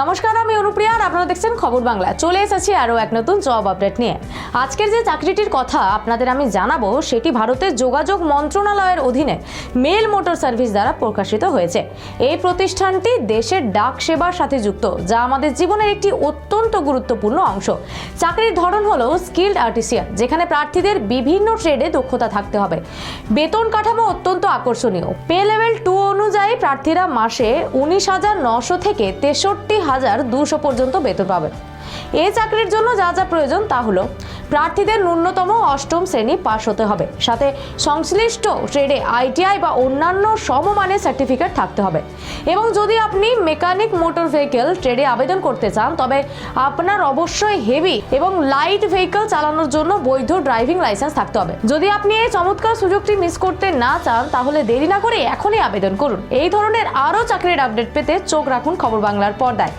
নমস্কার, আমি অনুপ্রিয়া আর আপনারা দেখছেন খবর বাংলা। চলে এসেছি আরও এক নতুন জব আপডেট নিয়ে। আজকের যে চাকরিটির কথা আপনাদের আমি জানাবো সেটি ভারতের যোগাযোগ মন্ত্রণালয়ের অধীনে মেল মোটর সার্ভিস দ্বারা প্রকাশিত হয়েছে। এই প্রতিষ্ঠানটি দেশের ডাক সেবার সাথে যুক্ত, যা আমাদের জীবনের একটি অত্যন্ত গুরুত্বপূর্ণ অংশ। চাকরির ধরন হলো স্কিল্ড আর্টিসিয়ান, যেখানে প্রার্থীদের বিভিন্ন ট্রেডে দক্ষতা থাকতে হবে। বেতন কাঠামো অত্যন্ত আকর্ষণীয়। পে লেভেল 2 অনুযায়ী প্রার্থীরা মাসে 19,900 থেকে 63,200 পর্যন্ত বেতন পাবেন। এই চাকরির জন্য যা যা প্রয়োজন তা হলো প্রার্থীদের ন্যূনতম 8ম শ্রেণী পাশ হতে হবে, সাথে সংশ্লিষ্ট ট্রেডে আইটিআই বা অন্যান্য সমমানের সার্টিফিকেট থাকতে হবে। এবং যদি আপনি মেকানিক মোটর ভেহিকেল ট্রেডে আবেদন করতে চান, তবে আপনার অবশ্যই হেভি এবং লাইট ভেহিকেল চালানোর জন্য বৈধ ড্রাইভিং লাইসেন্স থাকতে হবে। যদি আপনি এই চমৎকার সুযোগটি মিস করতে না চান, তাহলে দেরি না করে এখনই আবেদন করুন। এই ধরনের আরও চাকরির আপডেট পেতে চোখ রাখুন খবর বাংলার পর্দায়।